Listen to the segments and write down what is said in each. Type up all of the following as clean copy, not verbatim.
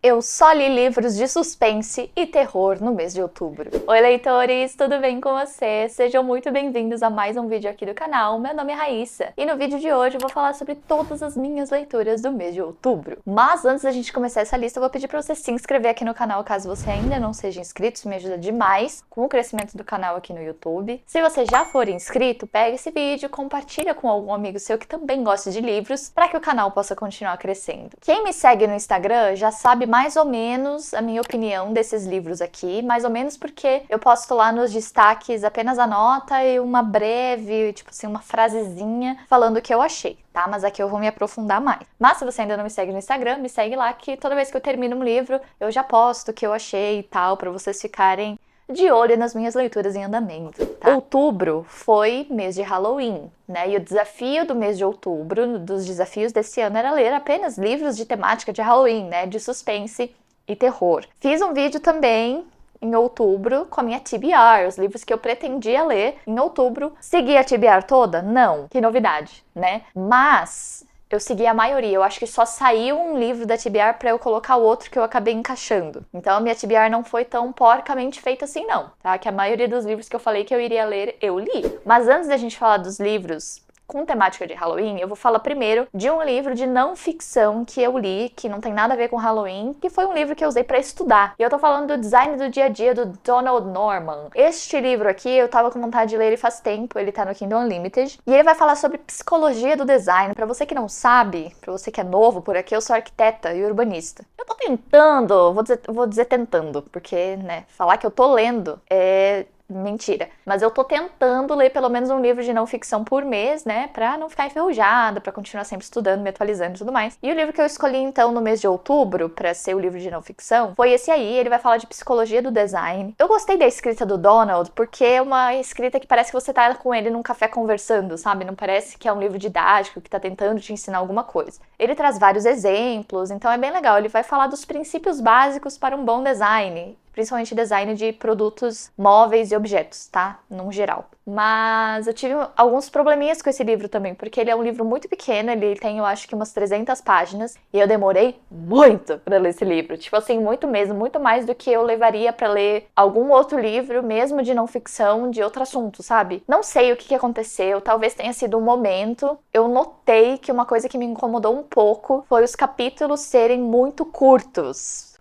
Eu só li livros de suspense e terror no mês de outubro. Oi, leitores, tudo bem com vocês? Sejam muito bem-vindos a mais um vídeo aqui do canal. Meu nome é Raíssa e no vídeo de hoje eu vou falar sobre todas as minhas leituras do mês de outubro. Mas antes da gente começar essa lista, eu vou pedir para você se inscrever aqui no canal caso você ainda não seja inscrito. Isso me ajuda demais com o crescimento do canal aqui no YouTube. Se você já for inscrito, pega esse vídeo, compartilha com algum amigo seu que também gosta de livros para que o canal possa continuar crescendo. Quem me segue no Instagram já sabe mais ou menos a minha opinião desses livros aqui, mais ou menos porque eu posto lá nos destaques apenas a nota e uma breve, tipo assim, uma frasezinha falando o que eu achei, tá? Mas aqui eu vou me aprofundar mais. Mas se você ainda não me segue no Instagram, me segue lá que toda vez que eu termino um livro, eu já posto o que eu achei e tal, pra vocês ficarem de olho nas minhas leituras em andamento, tá? Outubro foi mês de Halloween, né? E o desafio do mês de outubro, dos desafios desse ano, era ler apenas livros de temática de Halloween, né? De suspense e terror. Fiz um vídeo também em outubro com a minha TBR, os livros que eu pretendia ler em outubro. Segui a TBR toda? Não. Que novidade, né? Mas eu segui a maioria. Eu acho que só saiu um livro da TBR pra eu colocar o outro que eu acabei encaixando. Então a minha TBR não foi tão porcamente feita assim não, tá? Que a maioria dos livros que eu falei que eu iria ler, eu li. Mas antes da gente falar dos livros com temática de Halloween, eu vou falar primeiro de um livro de não ficção que eu li, que não tem nada a ver com Halloween, que foi um livro que eu usei pra estudar. E eu tô falando do Design do Dia a Dia, do Donald Norman. Este livro aqui, eu tava com vontade de ler ele faz tempo, ele tá no Kindle Unlimited, e ele vai falar sobre psicologia do design. Pra você que não sabe, pra você que é novo por aqui, eu sou arquiteta e urbanista. Eu tô tentando, vou dizer tentando, porque, né, falar que eu tô lendo é mentira. Mas eu tô tentando ler pelo menos um livro de não ficção por mês, né? Pra não ficar enferrujada, pra continuar sempre estudando, me atualizando e tudo mais. E o livro que eu escolhi, então, no mês de outubro, pra ser o livro de não ficção, foi esse aí. Ele vai falar de psicologia do design. Eu gostei da escrita do Donald, porque é uma escrita que parece que você tá com ele num café conversando, sabe? Não parece que é um livro didático, que tá tentando te ensinar alguma coisa. Ele traz vários exemplos, então é bem legal. Ele vai falar dos princípios básicos para um bom design, principalmente design de produtos móveis e objetos, tá? Num geral. Mas eu tive alguns probleminhas com esse livro também, porque ele é um livro muito pequeno, ele tem, eu acho que umas 300 páginas, e eu demorei muito pra ler esse livro. Tipo assim, muito mesmo, muito mais do que eu levaria pra ler algum outro livro, mesmo de não ficção, de outro assunto, sabe? Não sei o que aconteceu, talvez tenha sido um momento. Eu notei que uma coisa que me incomodou um pouco foi os capítulos serem muito curtos,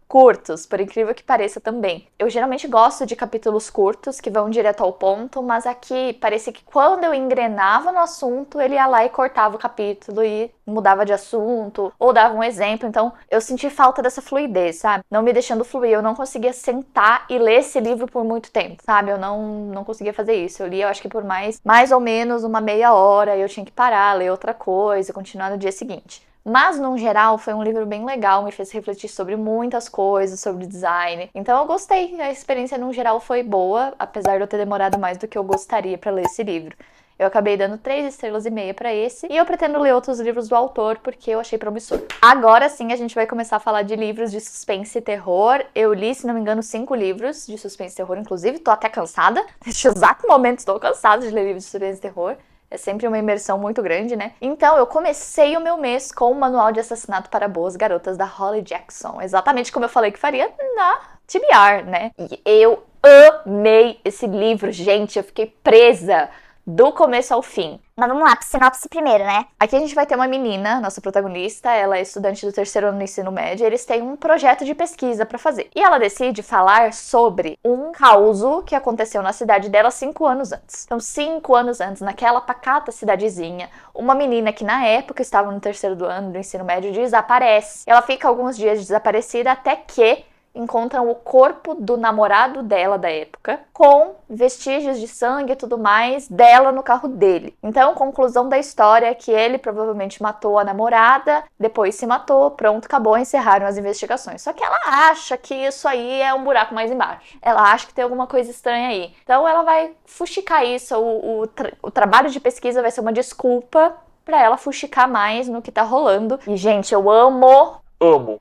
por incrível que pareça também. Eu geralmente gosto de capítulos curtos, que vão direto ao ponto, mas aqui parecia que quando eu engrenava no assunto, ele ia lá e cortava o capítulo e mudava de assunto, ou dava um exemplo, então eu senti falta dessa fluidez, sabe? Não me deixando fluir, eu não conseguia sentar e ler esse livro por muito tempo, sabe? Eu não conseguia fazer isso. Eu li, eu acho que por mais ou menos uma meia hora, eu tinha que parar, ler outra coisa, continuar no dia seguinte. Mas, no geral, foi um livro bem legal, me fez refletir sobre muitas coisas, sobre design. Então eu gostei, a experiência no geral foi boa, apesar de eu ter demorado mais do que eu gostaria para ler esse livro. Eu acabei dando 3,5 estrelas para esse, e eu pretendo ler outros livros do autor, porque eu achei promissor. Agora sim, a gente vai começar a falar de livros de suspense e terror. Eu li, se não me engano, 5 livros de suspense e terror, inclusive, tô até cansada. Neste exato momento, estou cansada de ler livros de suspense e terror. É sempre uma imersão muito grande, né? Então, eu comecei o meu mês com o Manual de Assassinato para Boas Garotas, da Holly Jackson. Exatamente como eu falei que faria na TBR, né? E eu amei esse livro, gente. Eu fiquei presa do começo ao fim. Mas vamos lá, sinopse primeiro, né? Aqui a gente vai ter uma menina, nossa protagonista, ela é estudante do 3º ano do ensino médio, e eles têm um projeto de pesquisa pra fazer. E ela decide falar sobre um caso que aconteceu na cidade dela 5 anos antes. Então, 5 anos antes, naquela pacata cidadezinha, uma menina que na época estava no 3º ano do ensino médio desaparece. Ela fica alguns dias desaparecida até que encontram o corpo do namorado dela da época, com vestígios de sangue e tudo mais dela no carro dele. Então, conclusão da história é que ele provavelmente matou a namorada, depois se matou, pronto, acabou, encerraram as investigações. Só que ela acha que isso aí é um buraco mais embaixo. Ela acha que tem alguma coisa estranha aí. Então, ela vai fuxicar isso. O trabalho de pesquisa vai ser uma desculpa pra ela fuxicar mais no que tá rolando. E, gente, eu amo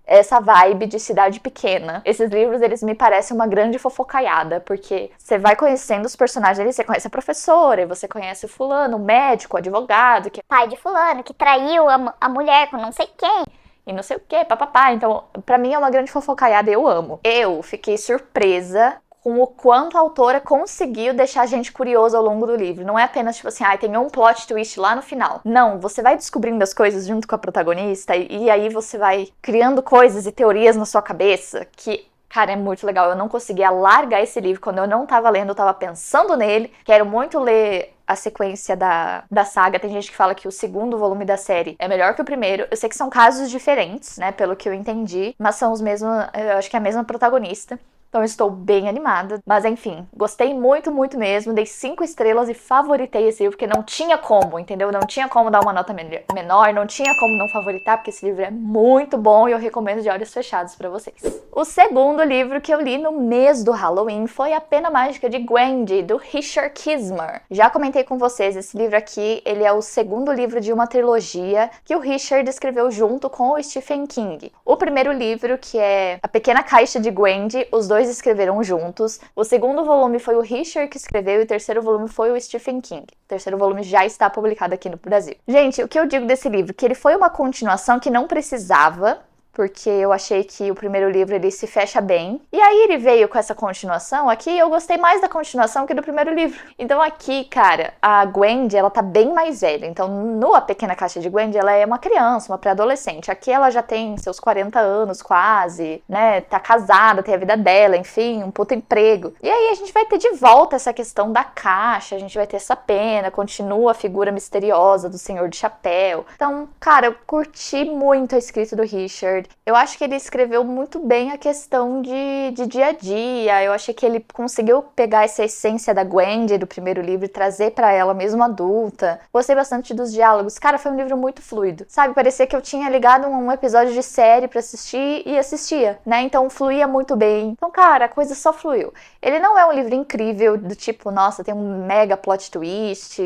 essa vibe de cidade pequena. Esses livros, eles me parecem uma grande fofocaiada, porque você vai conhecendo os personagens ali, você conhece a professora, e você conhece o fulano, o médico, o advogado, que Pai de fulano, que traiu a mulher com não sei quem. e não sei o que, papapá. Então, pra mim é uma grande fofocaiada e eu amo. Eu fiquei surpresa com o quanto a autora conseguiu deixar a gente curioso ao longo do livro. Não é apenas tipo assim, tem um plot twist lá no final. Não, você vai descobrindo as coisas junto com a protagonista e aí você vai criando coisas e teorias na sua cabeça que, cara, é muito legal. Eu não conseguia largar esse livro quando eu não tava lendo, eu tava pensando nele. Quero muito ler a sequência da saga. Tem gente que fala que o segundo volume da série é melhor que o primeiro. Eu sei que são casos diferentes, né, pelo que eu entendi, mas são os mesmos, eu acho que é a mesma protagonista. Então eu estou bem animada. Mas enfim, gostei muito, muito mesmo. Dei 5 estrelas e favoritei esse livro, porque não tinha como, entendeu? Não tinha como dar uma nota menor, não tinha como não favoritar, porque esse livro é muito bom e eu recomendo de olhos fechados pra vocês. O segundo livro que eu li no mês do Halloween foi A Pena Mágica de Gwendy, do Richard Kismer. Já comentei com vocês, esse livro aqui, ele é o segundo livro de uma trilogia que o Richard escreveu junto com o Stephen King. O primeiro livro, que é A Pequena Caixa de Gwendy, os dois escreveram juntos. O segundo volume foi o Richard que escreveu e o terceiro volume foi o Stephen King. O terceiro volume já está publicado aqui no Brasil. Gente, o que eu digo desse livro? Que ele foi uma continuação que não precisava, porque eu achei que o primeiro livro ele se fecha bem. E aí ele veio com essa continuação aqui, eu gostei mais da continuação que do primeiro livro. Então aqui, cara, a Gwendy, ela tá bem mais velha. Então no A Pequena Caixa de Gwendy, ela é uma criança, uma pré-adolescente. Aqui ela já tem seus 40 anos quase, né? Tá casada, tem a vida dela, enfim, um puto emprego. E aí a gente vai ter de volta essa questão da caixa, a gente vai ter essa pena, continua a figura misteriosa do Senhor de Chapéu. Então, cara, eu curti muito a escrita do Richard. Eu acho que ele escreveu muito bem a questão de dia a dia. Eu achei que ele conseguiu pegar essa essência da Gwendy do primeiro livro e trazer pra ela mesmo adulta. Gostei bastante dos diálogos. Cara, foi um livro muito fluido. Sabe, parecia que eu tinha ligado um episódio de série pra assistir e assistia, né? Então fluía muito bem. Então, cara, a coisa só fluiu. Ele não é um livro incrível do tipo, nossa, tem um mega plot twist.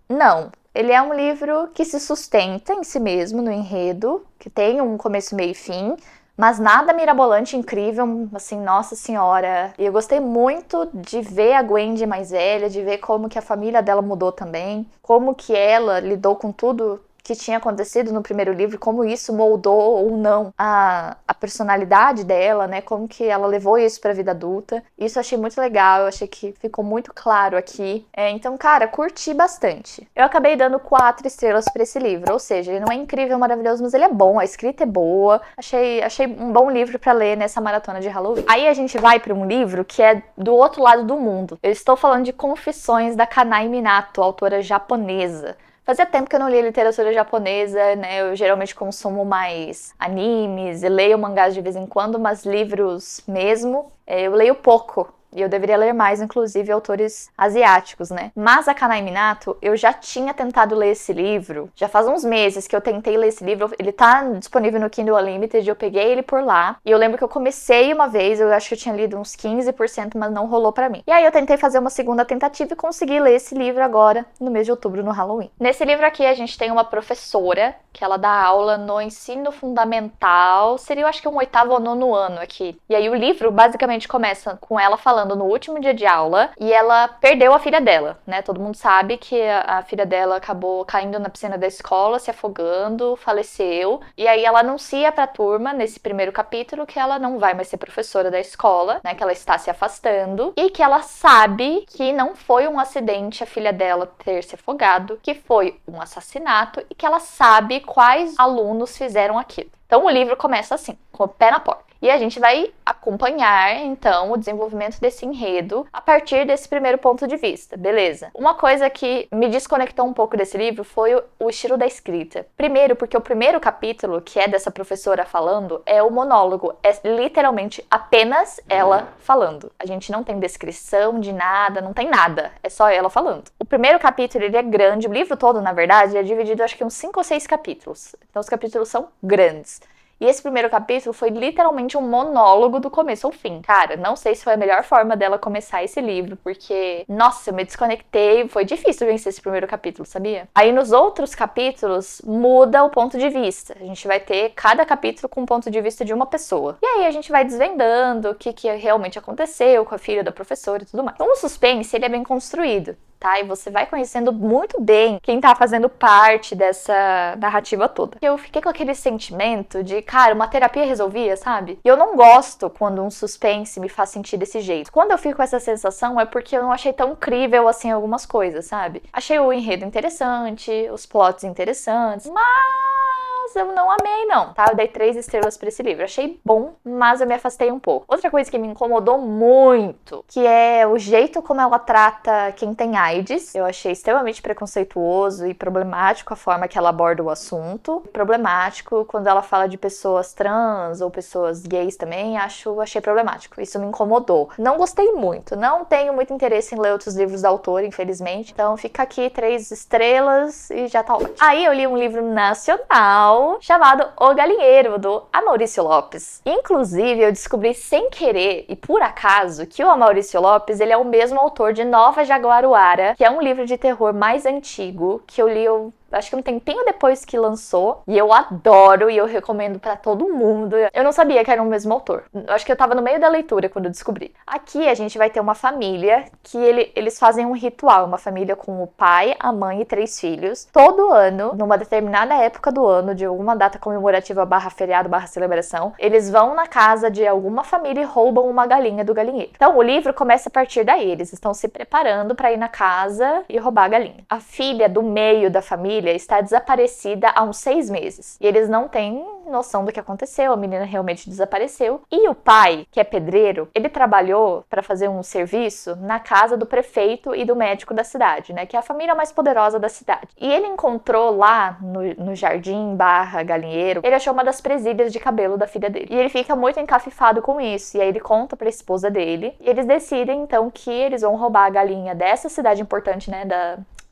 Não. Ele é um livro que se sustenta em si mesmo, no enredo, que tem um começo, meio e fim, mas nada mirabolante, incrível, assim, nossa senhora. E eu gostei muito de ver a Gwendy mais velha, de ver como que a família dela mudou também, como que ela lidou com tudo que tinha acontecido no primeiro livro, como isso moldou ou não a personalidade dela, né? Como que ela levou isso pra vida adulta. Isso eu achei muito legal, eu achei que ficou muito claro aqui. Então, cara, curti bastante. Eu acabei dando 4 estrelas pra esse livro, ou seja, ele não é incrível, maravilhoso, mas ele é bom, a escrita é boa. Achei um bom livro pra ler nessa maratona de Halloween. Aí a gente vai pra um livro que é do outro lado do mundo. Eu estou falando de Confissões da Kanai Minato, autora japonesa. Fazia tempo que eu não lia literatura japonesa, né? Eu geralmente consumo mais animes e leio mangás de vez em quando, mas livros mesmo, eu leio pouco. E eu deveria ler mais, inclusive, autores asiáticos, né? Mas a Kanai Minato, eu já tinha tentado ler esse livro. Já faz uns meses que eu tentei ler esse livro. Ele tá disponível no Kindle Unlimited, eu peguei ele por lá. E eu lembro que eu comecei uma vez, eu acho que eu tinha lido uns 15%, mas não rolou pra mim. E aí eu tentei fazer uma segunda tentativa e consegui ler esse livro agora, no mês de outubro, no Halloween. Nesse livro aqui, a gente tem uma professora que ela dá aula no ensino fundamental. Seria, eu acho que um 8º ou 9º ano aqui. E aí o livro, basicamente, começa com ela falando no último dia de aula e ela perdeu a filha dela, né? Todo mundo sabe que a filha dela acabou caindo na piscina da escola, se afogando, faleceu. E aí ela anuncia pra turma, nesse primeiro capítulo, que ela não vai mais ser professora da escola, né? Que ela está se afastando e que ela sabe que não foi um acidente a filha dela ter se afogado, que foi um assassinato e que ela sabe quais alunos fizeram aquilo. Então o livro começa assim, com o pé na porta. E a gente vai acompanhar, então, o desenvolvimento desse enredo a partir desse primeiro ponto de vista, beleza? Uma coisa que me desconectou um pouco desse livro foi o estilo da escrita. Primeiro, porque o primeiro capítulo, que é dessa professora falando, é o monólogo. É literalmente apenas ela falando. A gente não tem descrição de nada, não tem nada. É só ela falando. O primeiro capítulo, ele é grande. O livro todo, na verdade, é dividido, acho que uns 5 ou 6 capítulos. Então, os capítulos são grandes. E esse primeiro capítulo foi literalmente um monólogo do começo ao fim. Cara, não sei se foi a melhor forma dela começar esse livro, porque, nossa, eu me desconectei, foi difícil vencer esse primeiro capítulo, sabia? Aí nos outros capítulos muda o ponto de vista. A gente vai ter cada capítulo com um ponto de vista de uma pessoa. E aí a gente vai desvendando o que realmente aconteceu com a filha da professora e tudo mais. Então o suspense, ele é bem construído. Tá? E você vai conhecendo muito bem quem tá fazendo parte dessa narrativa toda. Eu fiquei com aquele sentimento de cara, uma terapia resolvia, sabe? E eu não gosto quando um suspense me faz sentir desse jeito. Quando eu fico com essa sensação é porque eu não achei tão crível assim algumas coisas, sabe? Achei o enredo interessante, os plots interessantes, mas eu não amei não, tá? Eu dei 3 estrelas pra esse livro. Achei bom, mas eu me afastei um pouco. Outra coisa que me incomodou muito, que é o jeito como ela trata quem tem AIDS. Eu achei extremamente preconceituoso e problemático a forma que ela aborda o assunto. Problemático quando ela fala de pessoas trans ou pessoas gays também, achei problemático. Isso me incomodou. Não gostei muito, não tenho muito interesse em ler outros livros da autora, infelizmente. Então fica aqui 3 estrelas e já tá ótimo. Aí eu li um livro nacional chamado O Galinheiro, do Amaurício Lopes. Inclusive, eu descobri sem querer e por acaso que o Amaurício Lopes, ele é o mesmo autor de Nova Jaguaruara, que é um livro de terror mais antigo, que eu li acho que um tempinho depois que lançou, e eu adoro e eu recomendo pra todo mundo. Eu não sabia que era o mesmo autor. Eu acho que eu tava no meio da leitura quando eu descobri. Aqui a gente vai ter uma família que eles fazem um ritual, uma família com o pai, a mãe e 3 filhos. Todo ano, numa determinada época do ano, de alguma data comemorativa / feriado / celebração, eles vão na casa de alguma família e roubam uma galinha do galinheiro. Então o livro começa a partir daí. Eles estão se preparando pra ir na casa e roubar a galinha. A filha do meio da família está desaparecida há uns 6 meses. E eles não têm noção do que aconteceu, a menina realmente desapareceu. E o pai, que é pedreiro, ele trabalhou para fazer um serviço na casa do prefeito e do médico da cidade, né? Que é a família mais poderosa da cidade. E ele encontrou lá no jardim / galinheiro, ele achou uma das presilhas de cabelo da filha dele. E ele fica muito encafifado com isso. E aí ele conta pra esposa dele. E eles decidem, então, que eles vão roubar a galinha dessa cidade importante, né?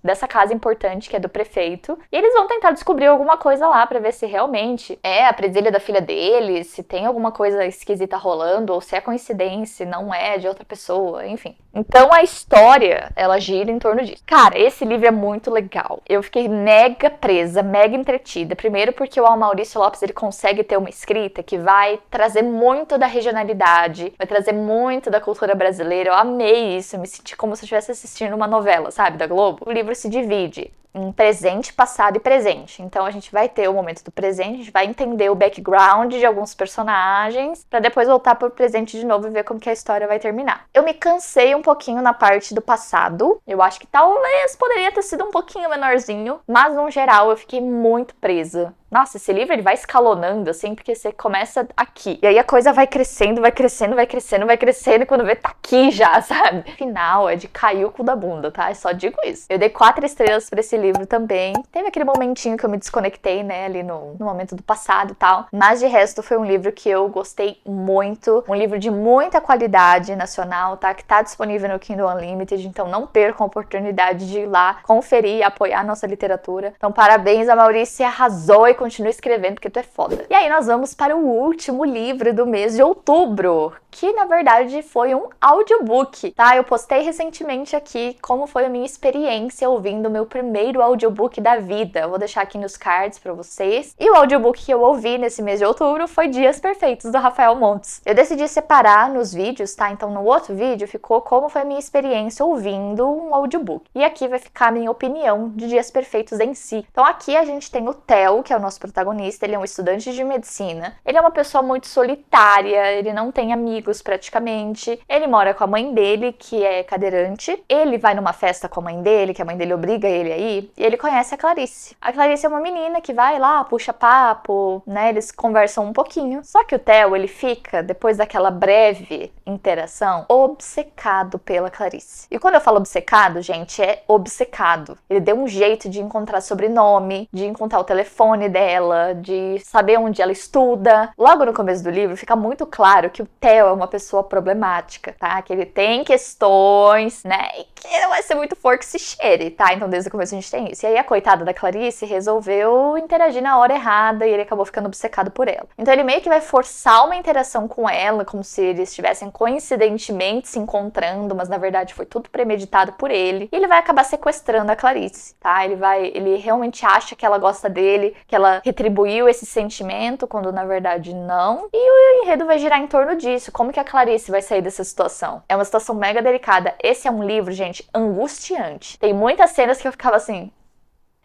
Dessa casa importante, que é do prefeito. E eles vão tentar descobrir alguma coisa lá pra ver se realmente é a presilha da filha deles, se tem alguma coisa esquisita rolando, ou se é coincidência, não é de outra pessoa, enfim. Então a história, ela gira em torno disso. Cara, esse livro é muito legal. Eu fiquei mega presa, mega entretida. Primeiro porque o Amaurício Lopes, ele consegue ter uma escrita que vai trazer muito da regionalidade, vai trazer muito da cultura brasileira. Eu amei isso, eu me senti como se eu estivesse assistindo uma novela, sabe, da Globo. O livro se divide em presente, passado e presente. Então a gente vai ter o momento do presente, a gente vai entender o background de alguns personagens, pra depois voltar pro presente de novo e ver como que a história vai terminar. Eu me cansei um pouquinho na parte do passado. Eu acho que talvez poderia ter sido um pouquinho menorzinho, mas no geral eu fiquei muito presa. Nossa, esse livro ele vai escalonando, assim, porque você começa aqui. E aí a coisa vai crescendo, vai crescendo, vai crescendo, vai crescendo, e quando vê, tá aqui já, sabe? O final é de cair o cu da bunda, tá? Eu só digo isso. Eu dei 4 estrelas pra esse livro também. Teve aquele momentinho que eu me desconectei, né, ali no momento do passado e tal. Mas de resto foi um livro que eu gostei muito. Um livro de muita qualidade nacional, tá? Que tá disponível no Kindle Unlimited, então não percam a oportunidade de ir lá conferir e apoiar a nossa literatura. Então parabéns, Amaurício, você arrasou e continua escrevendo porque tu é foda. E aí nós vamos para o último livro do mês de outubro, que na verdade foi um audiobook, tá? Eu postei recentemente aqui como foi a minha experiência ouvindo o meu primeiro audiobook da vida. Eu vou deixar aqui nos cards pra vocês. E o audiobook que eu ouvi nesse mês de outubro foi Dias Perfeitos, do Rafael Montes. Eu decidi separar nos vídeos, tá? Então no outro vídeo ficou como foi a minha experiência ouvindo um audiobook. E aqui vai ficar a minha opinião de Dias Perfeitos em si. Então aqui a gente tem o Theo, que é o nosso protagonista. Ele é um estudante de medicina. Ele é uma pessoa muito solitária, ele não tem amigos praticamente. Ele mora com a mãe dele, que é cadeirante. Ele vai numa festa com a mãe dele, que a mãe dele obriga ele a ir, e ele conhece a Clarice. A Clarice é uma menina que vai lá, puxa papo, né? Eles conversam um pouquinho. Só que o Theo, ele fica, depois daquela breve interação, obcecado pela Clarice. E quando eu falo obcecado, gente, é obcecado. Ele deu um jeito de encontrar sobrenome, de encontrar o telefone dela, de saber onde ela estuda. Logo no começo do livro fica muito claro que o Theo é uma pessoa problemática, tá? Que ele tem questões, né? E que não vai ser muito forte que se cheire, tá? Então desde o começo a gente tem isso. E aí a coitada da Clarice resolveu interagir na hora errada e ele acabou ficando obcecado por ela. Então ele meio que vai forçar uma interação com ela, como se eles estivessem coincidentemente se encontrando, mas na verdade foi tudo premeditado por ele. E ele vai acabar sequestrando a Clarice, tá? Ele realmente acha que ela gosta dele, que ela retribuiu esse sentimento, quando na verdade não. E o enredo vai girar em torno disso. Como que a Clarice vai sair dessa situação? É uma situação mega delicada. Esse é um livro, gente, angustiante. Tem muitas cenas que eu ficava assim...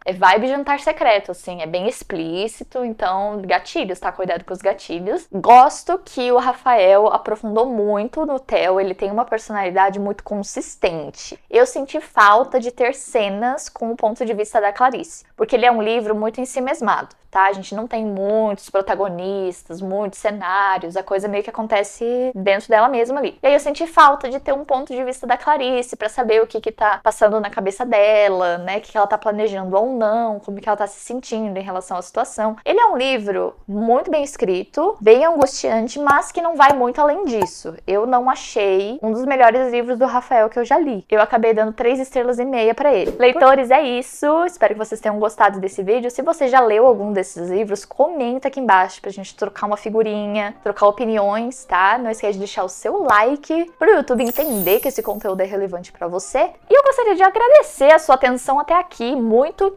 É vibe jantar secreto, assim, é bem explícito, então gatilhos, tá? Cuidado com os gatilhos. Gosto que o Rafael aprofundou muito no Theo, ele tem uma personalidade muito consistente. Eu senti falta de ter cenas com o ponto de vista da Clarice, porque ele é um livro muito ensimesmado, tá? A gente não tem muitos protagonistas, muitos cenários, a coisa meio que acontece dentro dela mesma ali. E aí eu senti falta de ter um ponto de vista da Clarice pra saber o que tá passando na cabeça dela, né? O que ela tá planejando ou não, como que ela tá se sentindo em relação à situação. Ele é um livro muito bem escrito, bem angustiante, mas que não vai muito além disso. Eu não achei um dos melhores livros do Rafael que eu já li. Eu acabei dando 3,5 estrelas pra ele. Leitores, é isso. Espero que vocês tenham gostado desse vídeo. Se você já leu algum desses livros, comenta aqui embaixo pra gente trocar uma figurinha, trocar opiniões, tá? Não esquece de deixar o seu like pro YouTube entender que esse conteúdo é relevante pra você. E eu gostaria de agradecer a sua atenção até aqui. Muito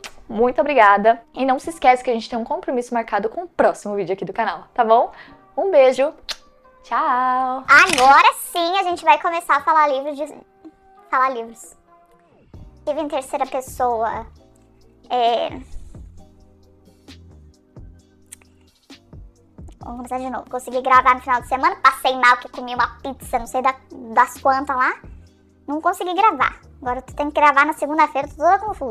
obrigada. E não se esquece que a gente tem um compromisso marcado com o próximo vídeo aqui do canal, tá bom? Um beijo. Tchau. Agora sim a gente vai começar a falar livros. Estive em terceira pessoa. Vamos começar de novo. Consegui gravar no final de semana. Passei mal que comi uma pizza, não sei das quantas lá. Não consegui gravar. Agora eu tenho que gravar na segunda-feira, tô toda confusa.